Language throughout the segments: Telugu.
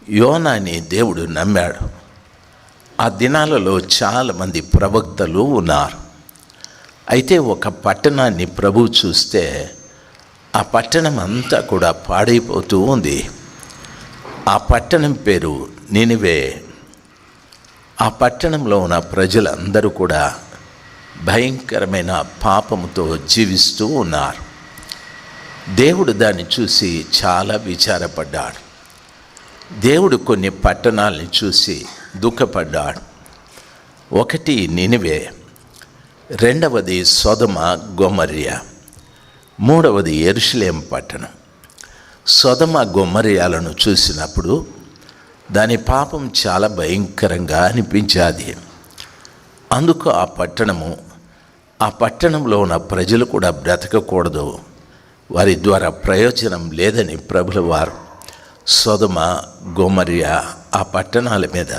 యోనాని దేవుడు నమ్మాడు. ఆ దినాలలో చాలామంది ప్రవక్తలు ఉన్నారు. అయితే ఒక పట్టణాన్ని ప్రభువు చూస్తే ఆ పట్టణం అంతా కూడా పాడైపోతూ ఉంది. ఆ పట్టణం పేరు నినివే. ఆ పట్టణంలో ఉన్న ప్రజలందరూ కూడా భయంకరమైన పాపముతో జీవిస్తూ ఉన్నారు. దేవుడు దాన్ని చూసి చాలా విచారపడ్డాడు. దేవుడు కొన్ని పట్టణాలని చూసి దుఃఖపడ్డాడు. ఒకటి నినివే, రెండవది సొదొమ గొమొర్రా, మూడవది యెరూషలేము పట్టణం. సొదొమ గొమొర్రాలను చూసినప్పుడు దాని పాపం చాలా భయంకరంగా అనిపించాది. అందుకు ఆ పట్టణంలో ఉన్న ప్రజలు కూడా బ్రతకకూడదు, వారి ద్వారా ప్రయోజనం లేదని ప్రభుల వారు సొదొమ గొమొర్రా ఆ పట్టణాల మీద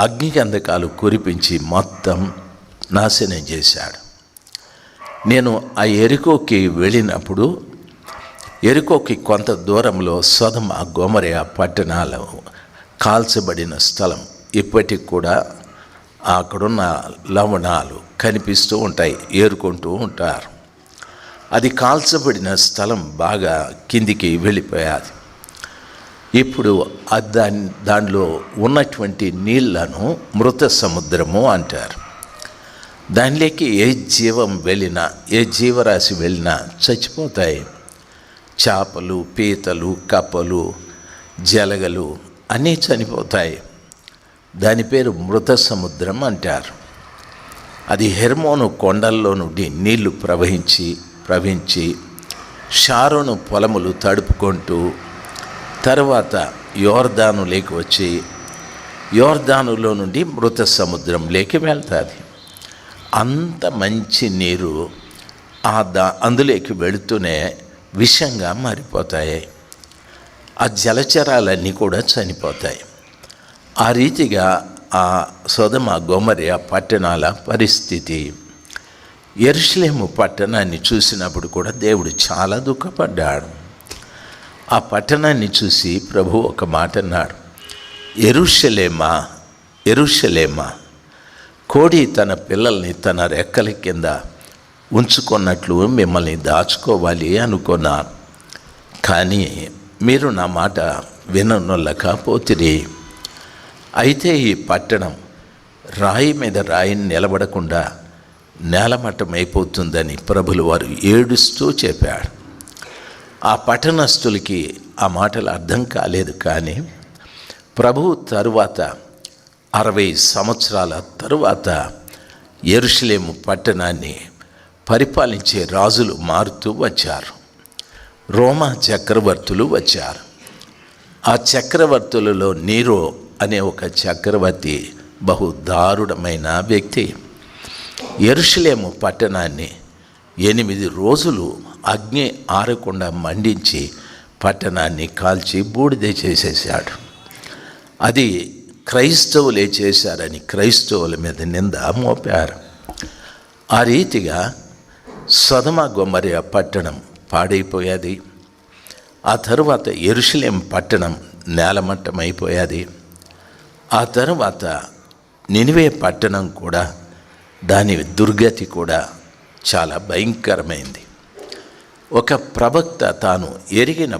అగ్నిగంధకాలు కురిపించి మొత్తం నాశనం చేశాడు. నేను ఆ యెరికోకి వెళ్ళినప్పుడు యెరికోకి కొంత దూరంలో సొదొమ గొమొర్రా పట్టణాలు కాల్చబడిన స్థలం ఇప్పటికి కూడా అక్కడున్న లవణాలు కనిపిస్తూ ఉంటాయి, ఏరుకుంటూ ఉంటారు. అది కాల్చబడిన స్థలం బాగా కిందికి వెళ్ళిపోయాది. ఇప్పుడు దానిలో ఉన్నటువంటి నీళ్లను మృత సముద్రము అంటారు. దానిలోకి ఏ జీవం వెళ్ళినా, ఏ జీవరాశి వెళ్ళినా చచ్చిపోతాయి. చేపలు, పీతలు, కప్పలు, జలగలు అన్నీ చనిపోతాయి. దాని పేరు మృత సముద్రం అంటారు. అది హెర్మోను కొండల్లో నుండి నీళ్లు ప్రవహించి షారోను పొలములు తడుపుకుంటూ తర్వాత యోర్దానులోకి వచ్చి యోర్దానులో నుండి మృత సముద్రంలోకి వెళ్తుంది. అంత మంచి నీరు అందులోకి వెళుతూనే విషంగా మారిపోతాయి. ఆ జలచరాలన్నీ కూడా చనిపోతాయి. ఆ రీతిగా ఆ సొదొమ గొమొర్రా పట్టణాల పరిస్థితి. యెరూషలేము పట్టణాన్ని చూసినప్పుడు కూడా దేవుడు చాలా దుఃఖపడ్డాడు. ఆ పట్టణాన్ని చూసి ప్రభు ఒక మాట అన్నాడు, యెరూషలేమా యెరూషలేమా, కోడి తన పిల్లల్ని తన రెక్కల కింద ఉంచుకున్నట్లు మిమ్మల్ని దాచుకోవాలి అనుకున్నాను, కానీ మీరు నా మాట విననొల్లకపోతిరి. అయితే ఈ పట్టణం రాయి మీద రాయిని నిలబడకుండా నేలమట్టం అయిపోతుందని ప్రభులు వారు ఏడుస్తూ చెప్పాడు. ఆ పట్టణస్థులకి ఆ మాటలు అర్థం కాలేదు. కానీ ప్రభువు తరువాత 60 సంవత్సరాల తరువాత యెరూషలేము పట్టణాన్ని పరిపాలించే రాజులు మారుతూ వచ్చారు. రోమా చక్రవర్తులు వచ్చారు. ఆ చక్రవర్తులలో నీరో అనే ఒక చక్రవర్తి బహు దారుణమైన వ్యక్తి. యెరూషలేము పట్టణాన్ని 8 రోజులు అగ్ని ఆరకుండా మండించి పట్టణాన్ని కాల్చి బూడిద చేసేసాడు. అది క్రైస్తవులే చేశారని క్రైస్తవుల మీద నింద మోపారు. ఆ రీతిగా సొదొమ గొమొర్రా పట్టణం పాడైపోయాది. ఆ తరువాత యెరూషలేము పట్టణం నేలమట్టమైపోయాది. ఆ తరువాత నినివే పట్టణం కూడా, దాని దుర్గతి కూడా చాలా భయంకరమైంది. ఒక ప్రవక్త, తాను ఎరిగిన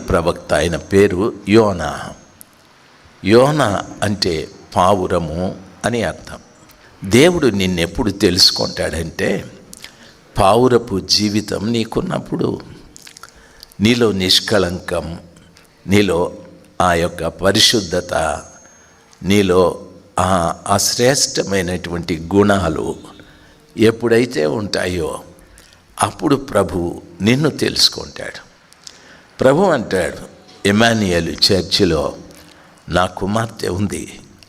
ప్రవక్త ఆయన పేరు యోనా. యోనా అంటే పావురము అని అర్థం. దేవుడు నిన్నెప్పుడు తెలుసుకుంటాడంటే, పావురపు జీవితం నీకున్నప్పుడు, నీలో నిష్కళంకం, నీలో ఆ యొక్క పరిశుద్ధత, నీలో ఆ శ్రేష్టమైనటువంటి గుణాలు ఎప్పుడైతే ఉంటాయో అప్పుడు ప్రభు నిన్ను తెలుసుకుంటాడు. ప్రభు అంటాడు, ఇమ్మానుయేలు చర్చిలో నా కుమార్తె ఉంది,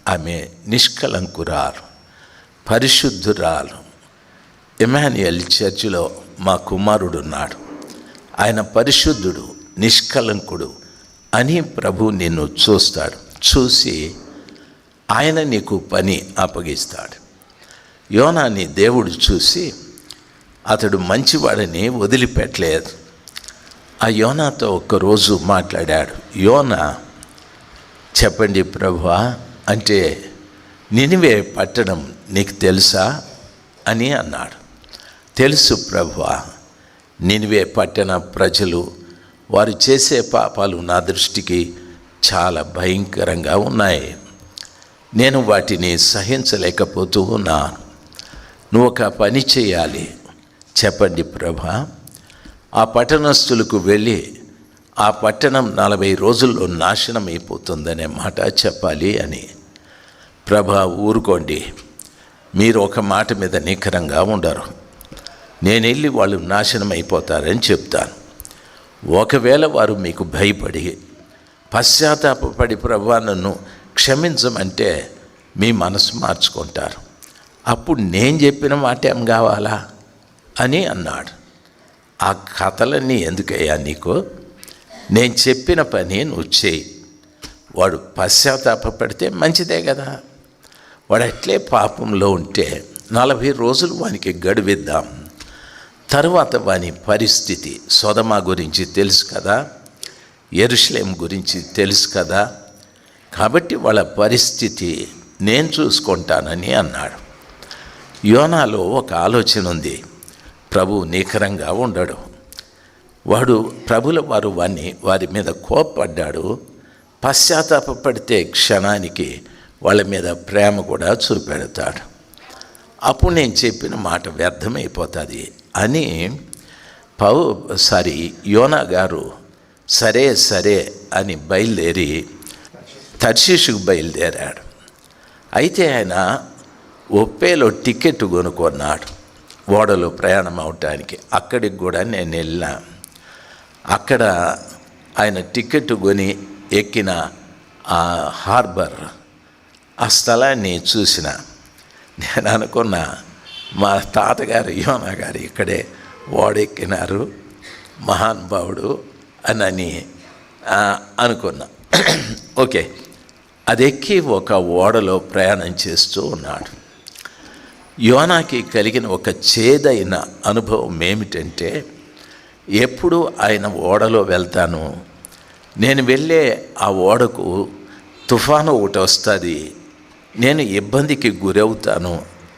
ఆమె నిష్కళంకురాలు, పరిశుద్ధురాలు. ఇమ్మానుయేలు చర్చిలో మా కుమారుడున్నాడు, ఆయన పరిశుద్ధుడు, నిష్కళంకుడు అని ప్రభు నిన్ను చూస్తాడు. చూసి ఆయన నీకు పని అప్పగిస్తాడు. యోనాని దేవుడు చూసి అతడు మంచివాడని వదిలిపెట్టలేదు. ఆ యోనాతో ఒక్కరోజు మాట్లాడాడు. యోనా, చెప్పండి ప్రభువా అంటే, నినివే పట్టణం నీకు తెలుసా అని అన్నాడు. తెలుసు ప్రభువా, నినివే పట్టణ ప్రజలు వారు చేసే పాపాలు నా దృష్టికి చాలా భయంకరంగా ఉన్నాయి. నేను వాటిని సహించలేకపోతూ ఉన్నాను. నువ్వు ఒక పని చేయాలి. చెప్పండి ప్రభా. ఆ పట్టణస్థులకు వెళ్ళి ఆ పట్టణం 40 రోజుల్లో నాశనం అయిపోతుందనే మాట చెప్పాలి అని. ప్రభా, ఊరుకోండి, మీరు ఒక మాట మీద నిఖరంగా ఉండరు. నేను వెళ్ళి వాళ్ళు నాశనం అయిపోతారని చెప్తాను. ఒకవేళ వారు మీకు భయపడి పశ్చాత్తాపడి ప్రభువా నన్ను క్షమించమంటే మీ మనసు మార్చుకుంటారు. అప్పుడు నేను చెప్పిన మాట ఏం కావాలా అని అన్నాడు. ఆ కథలన్నీ ఎందుకయ్యా నీకు? నేను చెప్పిన పని నువ్వు చేయి. వాడు పశ్చాత్తాపడితే మంచిదే కదా. వాడు అట్లే పాపంలో ఉంటే 40 రోజులు వానికి గడువిద్దాం. తరువాత వాని పరిస్థితి, సొదమ గురించి తెలుసు కదా, యెరూషలేము గురించి తెలుసు కదా, కాబట్టి వాళ్ళ పరిస్థితి నేను చూసుకుంటానని అన్నాడు. యోనాలో ఒక ఆలోచన ఉంది. ప్రభు నిఖరంగా ఉండడు. వాడు ప్రభుల వారు వారి మీద కోప్పడ్డాడు. పశ్చాత్తాపడితే క్షణానికి వాళ్ళ మీద ప్రేమ కూడా చూపెడతాడు. అప్పుడు నేను చెప్పిన మాట వ్యర్థమైపోతుంది అని యోనా గారు సరే సరే అని బయలుదేరి తర్షీషుకు బయలుదేరాడు. అయితే ఆయన ఒప్పేలో టికెట్ కొనుక్కున్నాడు ఓడలో ప్రయాణం అవటానికి. అక్కడికి కూడా నేను వెళ్ళినా. అక్కడ ఆయన టికెట్ కొని ఎక్కిన ఆ హార్బర్, ఆ స్థలాన్ని చూసిన. నేను అనుకున్నా, మా తాతగారు యోనా గారు ఇక్కడే ఓడెక్కినారు, మహానుభావుడు అని అనుకున్నా. ఓకే, అది ఎక్కి ఒక ఓడలో ప్రయాణం చేస్తూ ఉన్నాడు. యోనాకి కలిగిన ఒక చేదైన అనుభవం ఏమిటంటే, ఎప్పుడు ఆయన ఓడలో వెళ్తాను, నేను వెళ్ళే ఆ ఓడకు తుఫాను ఒకటి వస్తుంది, నేను ఇబ్బందికి గురవుతాను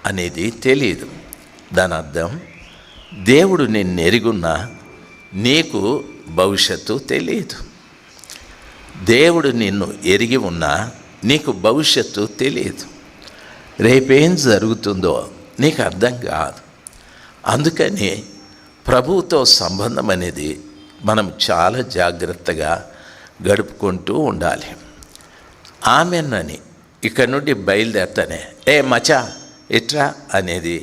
అనేది తెలియదు. దాని అర్థం, దేవుడు నిన్ను ఎరుగున్నా నీకు భవిష్యత్తు తెలియదు. దేవుడు నిన్ను ఎరిగి ఉన్నా నీకు భవిష్యత్తు తెలియదు. రేపేం జరుగుతుందో నీకు అర్థం కాదు. అందుకని ప్రభువుతో సంబంధం అనేది మనం చాలా జాగ్రత్తగా గడుపుకుంటూ ఉండాలి. ఆమెనని ఇక్కడ నుండి బయలుదేరతానే, ఏ మచా ఇట్రా అనేది,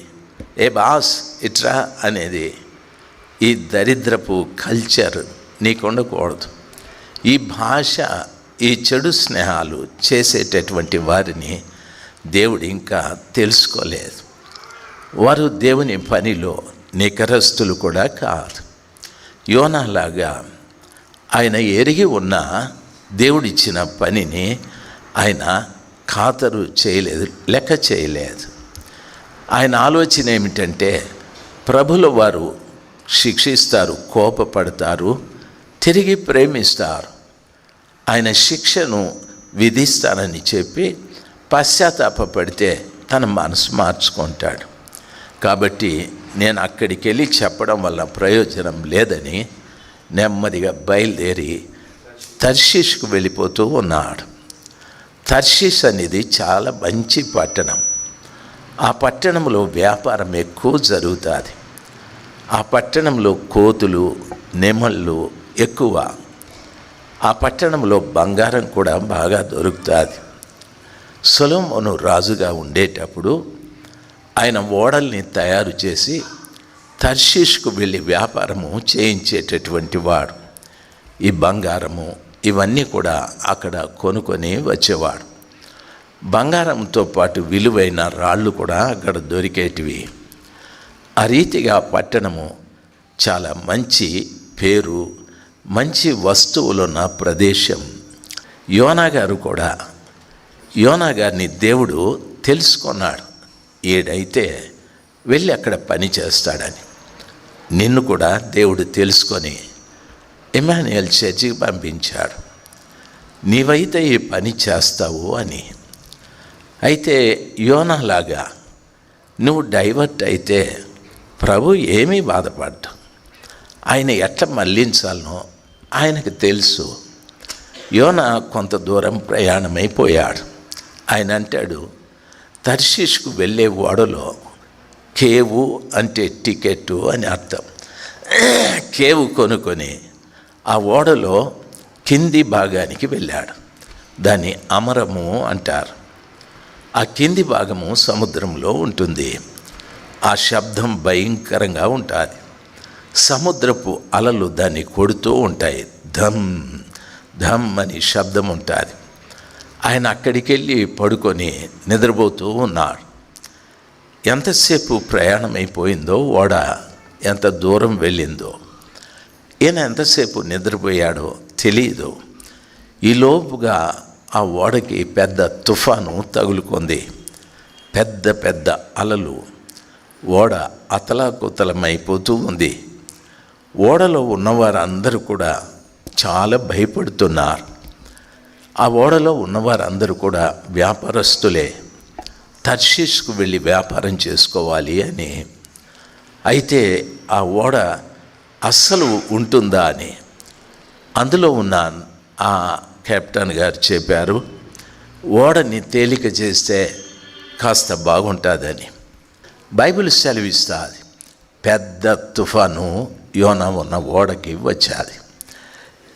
ఏ బాస్ ఇట్రా అనేది, ఈ దరిద్రపు కల్చర్ నీకు ఉండకూడదు. ఈ భాష, ఈ చెడు స్నేహాలు చేసేటటువంటి వారిని దేవుడు ఇంకా తెలుసుకోలేదు. వారు దేవుని పనిలో నికరస్తులు కూడా కాదు. యోనాలాగా ఆయన ఎరిగి ఉన్న దేవుడిచ్చిన పనిని ఆయన ఖాతరు చేయలేదు, లెక్క చేయలేదు. ఆయన ఆలోచన ఏమిటంటే, ప్రభుల వారు శిక్షిస్తారు, కోపపడతారు, తిరిగి ప్రేమిస్తారు. ఆయన శిక్షను విధిస్తానని చెప్పి పశ్చాత్తాపడితే తన మనసు మార్చుకుంటాడు. కాబట్టి నేను అక్కడికి వెళ్ళి చెప్పడం వల్ల ప్రయోజనం లేదని నెమ్మదిగా బయలుదేరి తర్షీషుకు వెళ్ళిపోతూ ఉన్నాడు. తర్షీష్ అనేది చాలా మంచి పట్టణం. ఆ పట్టణంలో వ్యాపారం ఎక్కువ జరుగుతుంది. ఆ పట్టణంలో కోతులు, నెమళ్ళు ఎక్కువ. ఆ పట్టణంలో బంగారం కూడా బాగా దొరుకుతుంది. సొలొమోను రాజుగా ఉండేటప్పుడు ఆయన ఓడల్ని తయారు చేసి తర్షీషుకు వెళ్ళి వ్యాపారము చేయించేటటువంటి వాడు. ఈ బంగారము ఇవన్నీ కూడా అక్కడ కొనుక్కొని వచ్చేవాడు. బంగారంతో పాటు విలువైన రాళ్ళు కూడా అక్కడ దొరికేటివి. ఆ రీతిగా పట్టణము చాలా మంచి పేరు, మంచి వస్తువులున్న ప్రదేశం. యోనా గారిని దేవుడు తెలుసుకున్నాడు. ఏడైతే వెళ్ళి అక్కడ పని చేస్తాడని. నిన్ను కూడా దేవుడు తెలుసుకొని ఇమ్మాన్యుయల్ చర్చికి పంపించాడు. నీవైతే ఈ పని చేస్తావు అని. అయితే యోనాలాగా నువ్వు డైవర్ట్ అయితే ప్రభు ఏమీ బాధపడ్డా. ఆయన ఎట్లా మళ్ళించాలనో ఆయనకు తెలుసు. యోనా కొంత దూరం ప్రయాణమైపోయాడు. ఆయన అంటాడు, తర్షీష్కు వెళ్ళే ఓడలో కేవు అంటే టికెట్టు అని అర్థం. కేవు కొనుక్కొని ఆ ఓడలో కింది భాగానికి వెళ్ళాడు. దాన్ని అమరము అంటారు. ఆ కింది భాగము సముద్రంలో ఉంటుంది. ఆ శబ్దం భయంకరంగా ఉంటుంది. సముద్రపు అలలు దాన్ని కొడుతూ ఉంటాయి. ధమ్ ధమ్ అని శబ్దం ఉంటుంది. ఆయన అక్కడికి వెళ్ళి పడుకొని నిద్రపోతూ ఉన్నాడు. ఎంతసేపు ప్రయాణం అయిపోయిందో, ఓడ ఎంత దూరం వెళ్ళిందో, ఈయన ఎంతసేపు నిద్రపోయాడో తెలియదు. ఈలోపుగా ఆ ఓడకి పెద్ద తుఫాను తగులుకుంది. పెద్ద పెద్ద అలలు. ఓడ అతలాకుతలమైపోతూ ఉంది. ఓడలో ఉన్నవారందరూ కూడా చాలా భయపడుతున్నారు. ఆ ఓడలో ఉన్నవారందరూ కూడా వ్యాపారస్తులే, తర్షీష్కు వెళ్ళి వ్యాపారం చేసుకోవాలి అని. అయితే ఆ ఓడ అస్సలు ఉంటుందా అని అందులో ఉన్న ఆ కెప్టెన్ గారు చెప్పారు, ఓడని తేలిక చేస్తే కాస్త బాగుంటుందని. బైబిల్ సెలవిస్తుంది, పెద్ద తుఫాను యోనా ఉన్న ఓడకి వచ్చేది.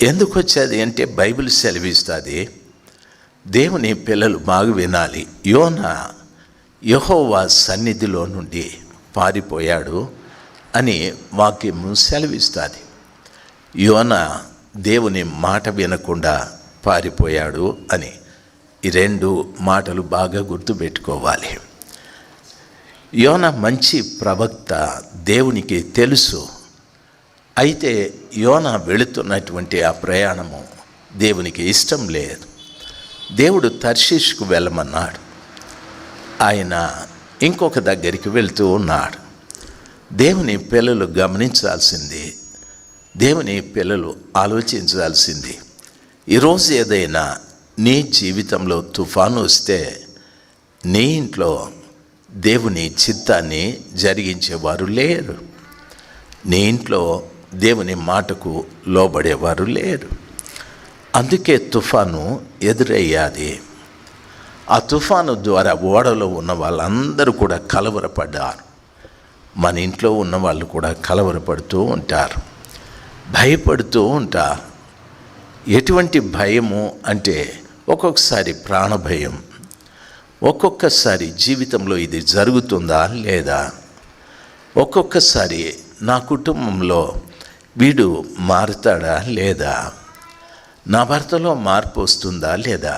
ఎందుకు వచ్చేది అంటే బైబిల్ సెలవిస్తుంది, దేవుని పిల్లలు బాగా వినాలి. యోనా యెహోవా సన్నిధిలో నుండి పారిపోయాడు అని వాక్యము సెలవిస్తుంది. యోనా దేవుని మాట వినకుండా పారిపోయాడు అని. ఈ రెండు మాటలు బాగా గుర్తుపెట్టుకోవాలి. యోనా మంచి ప్రవక్త, దేవునికి తెలుసు. అయితే యోనా వెళుతున్నటువంటి ఆ ప్రయాణము దేవునికి ఇష్టం లేదు. దేవుడు తర్షీష్కు వెళ్ళమన్నాడు. ఆయన ఇంకొక దగ్గరికి వెళ్తూ ఉన్నాడు. దేవుని పిల్లలు గమనించాల్సింది, దేవుని పిల్లలు ఆలోచించాల్సింది, ఈరోజు ఏదైనా నీ జీవితంలో తుఫాను వస్తే నీ ఇంట్లో దేవుని చిత్తాన్ని జరిగించేవారు లేరు. నీ ఇంట్లో దేవుని మాటకు లోబడేవారు లేరు. అందుకే తుఫాను ఎదురయ్యాది. ఆ తుఫాను ద్వారా ఓడలో ఉన్న వాళ్ళందరూ కూడా కలవరపడ్డారు. మన ఇంట్లో ఉన్న వాళ్ళు కూడా కలవరపడుతూ ఉంటారు, భయపడుతూ ఉంటారు. ఎటువంటి భయము అంటే ఒక్కొక్కసారి ప్రాణభయం, ఒక్కొక్కసారి జీవితంలో ఇది జరుగుతుందా లేదా, ఒక్కొక్కసారి నా కుటుంబంలో వీడు మారుతాడా లేదా, నా భర్తలో మార్పు వస్తుందా లేదా,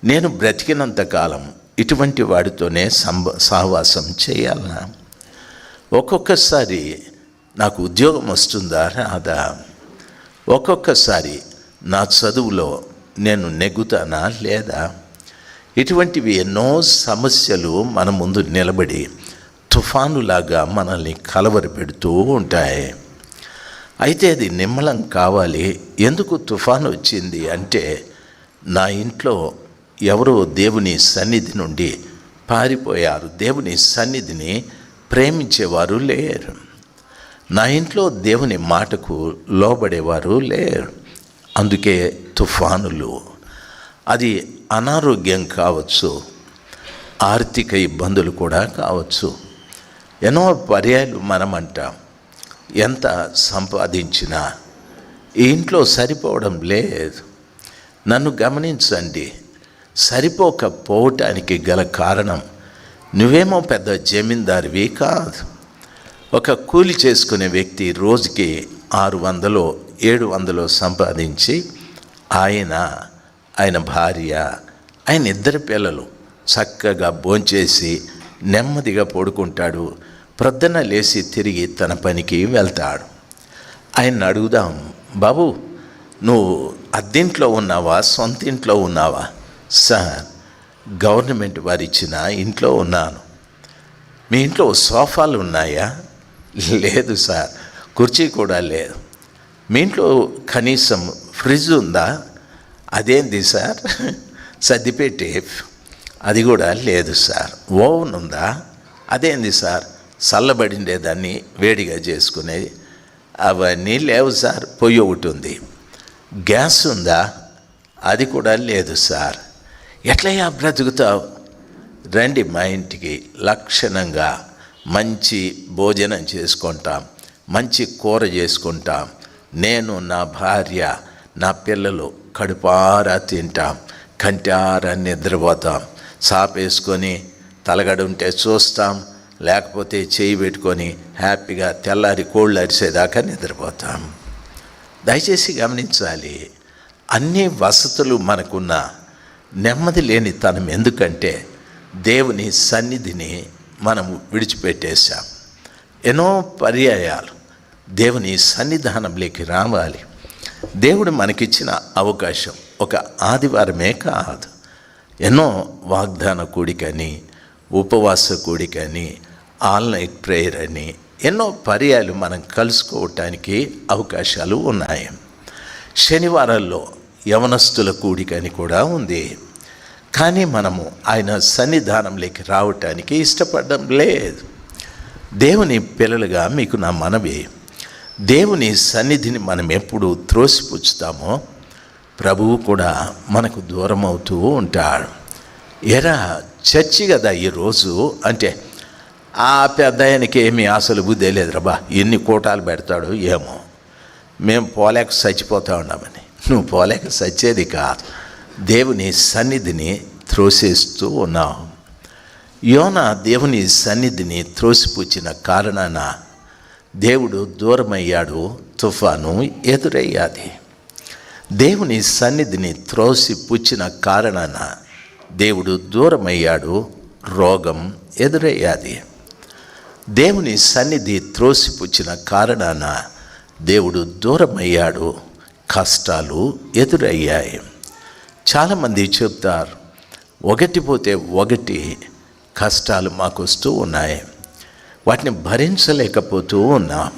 నేను బ్రతికినంతకాలం ఇటువంటి వాడితోనే సహవాసం చేయాలనా, ఒక్కొక్కసారి నాకు ఉద్యోగం వస్తుందా రాదా, ఒక్కొక్కసారి నా చదువులో నేను నెగ్గుతానా లేదా. ఇటువంటివి ఎన్నో సమస్యలు మన ముందు నిలబడి తుఫానులాగా మనల్ని కలవరపెడుతూ ఉంటాయి. అయితే అది నిమ్మలం కావాలి. ఎందుకు తుఫాను వచ్చింది అంటే, నా ఇంట్లో ఎవరో దేవుని సన్నిధి నుండి పారిపోయారు, దేవుని సన్నిధిని ప్రేమించేవారు లేరు. నా ఇంట్లో దేవుని మాటకు లోబడేవారు లేరు. అందుకే తుఫానులు. అది అనారోగ్యం కావచ్చు, ఆర్థిక ఇబ్బందులు కూడా కావచ్చు. ఎన్నో పర్యాయాలు మనం అంటాం, ఎంత సంపాదించినా ఈ ఇంట్లో సరిపోవడం లేదు. నన్ను గమనించండి, సరిపోకపోవటానికి గల కారణం నువ్వేమో పెద్ద జమీందారివి కాదు. ఒక కూలి చేసుకునే వ్యక్తి రోజుకి 600 700 సంపాదించి ఆయన భార్య, ఆయన 2 పిల్లలు చక్కగా భోంచేసి నెమ్మదిగా పడుకుంటాడు. ప్రొద్దున లేచి తిరిగి తన పనికి వెళ్తాడు. ఆయన అడుగుదాం, బాబు నువ్వు అద్దెంట్లో ఉన్నావా, సొంత ఇంట్లో ఉన్నావా? సార్, గవర్నమెంట్ వారు ఇచ్చిన ఇంట్లో ఉన్నాను. మీ ఇంట్లో సోఫాలు ఉన్నాయా? లేదు సార్, కుర్చీ కూడా లేదు. మీ ఇంట్లో కనీసం ఫ్రిడ్జ్ ఉందా? అదేంది సార్? సర్దిపెట్టి అది కూడా లేదు సార్. ఓవెన్ ఉందా? అదేంది సార్? చల్లబడిండేదాన్ని వేడిగా చేసుకునేది అవన్నీ లేవు సార్. పొయ్యి ఒకటి ఉంది. గ్యాస్ ఉందా? అది కూడా లేదు సార్. ఎట్లయ్యా బ్రతుకుతావు? రండి మా ఇంటికి, లక్షణంగా మంచి భోజనం చేసుకుంటాం, మంచి కూర చేసుకుంటాం, నేను నా భార్య నా పిల్లలు కడుపారా తింటాం, కంటారా నిద్రపోతాం, సాపేసుకొని తలగడుంటే చూస్తాం, లేకపోతే చేయి పెట్టుకొని హ్యాపీగా తెల్లారి కోళ్ళు అరిసేదాకా నిద్రపోతాం. దయచేసి గమనించాలి, అన్ని వసతులు మనకున్న నెమ్మది లేని తనం ఎందుకంటే దేవుని సన్నిధిని మనము విడిచిపెట్టేశాం. ఎన్నో పర్యాయాలు దేవుని సన్నిధానంలోకి రావాలి. దేవుడు మనకిచ్చిన అవకాశం ఒక ఆదివారమే కాదు, ఎన్నో వాగ్దాన కూడికని, ఉపవాస కూడికని, ఆల్ నైట్ ప్రేయర్ అని ఎన్నో పర్యాలు మనం కలుసుకోవటానికి అవకాశాలు ఉన్నాయి. శనివారాల్లో యవనస్తుల కూడికని కూడా ఉంది. కానీ మనము ఆయన సన్నిధానంలోకి రావటానికి ఇష్టపడడం లేదు. దేవుని పిల్లలుగా మీకు నా మనవి, దేవుని సన్నిధిని మనం ఎప్పుడు త్రోసిపుచ్చుతామో ప్రభువు కూడా మనకు దూరం అవుతూ ఉంటాడు. ఎరా చర్చి కదా ఈరోజు అంటే, ఆ పెద్ద ఆయనకి ఏమీ అసలు బుద్ధి లేదురా, ఎన్ని కోటాలు పెడతాడు ఏమో, మేము పోలేక చచ్చిపోతా ఉన్నామని. నువ్వు పోలేక చచ్చేది కాదు, దేవుని సన్నిధిని త్రోసేస్తూ ఉన్నావు. యోనా దేవుని సన్నిధిని త్రోసిపుచ్చిన కారణాన దేవుడు దూరమయ్యాడు, తుఫాను ఎదురయ్యాది. దేవుని సన్నిధిని త్రోసిపుచ్చిన కారణాన దేవుడు దూరమయ్యాడు, రోగం ఎదురయ్యాది. దేవుని సన్నిధి త్రోసిపుచ్చిన కారణాన దేవుడు దూరమయ్యాడు, కష్టాలు ఎదురయ్యాయి. చాలామంది చెప్తారు, ఒకటి పోతే ఒకటి కష్టాలు మాకు వస్తూ ఉన్నాయి, వాటిని భరించలేకపోతూ ఉన్నాం.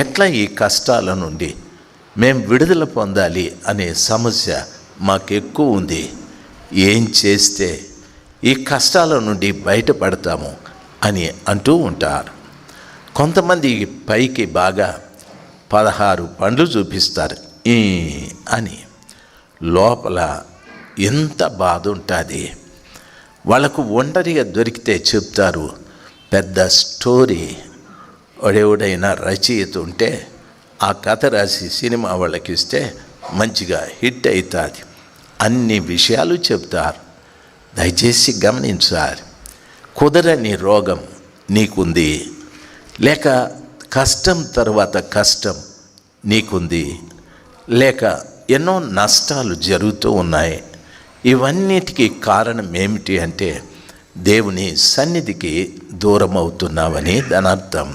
ఎట్లా ఈ కష్టాల నుండి మేము విడుదల పొందాలి అనే సమస్య మాకు ఎక్కువ ఉంది. ఏం చేస్తే ఈ కష్టాల నుండి బయటపడతాము అని అంటూ ఉంటారు. కొంతమంది పైకి బాగా 16 పండ్లు చూపిస్తారు అని, లోపల ఎంత బాధ ఉంటుంది. వాళ్ళకు ఒంటరిగా దొరికితే చెప్తారు పెద్ద స్టోరీ. ఎవడైనా రచయిత ఉంటే ఆ కథ రాసి సినిమా వాళ్ళకి ఇస్తే మంచిగా హిట్ అవుతుంది, అన్ని విషయాలు చెప్తారు. దయచేసి గమనించాలి, కుదరని రోగం నీకుంది, లేక కష్టం తర్వాత కష్టం నీకుంది, లేక ఎన్నో నష్టాలు జరుగుతూ ఉన్నాయి. ఇవన్నిటికీ కారణం ఏమిటి అంటే దేవుని సన్నిధికి దూరం అవుతున్నావని దాని అర్థం.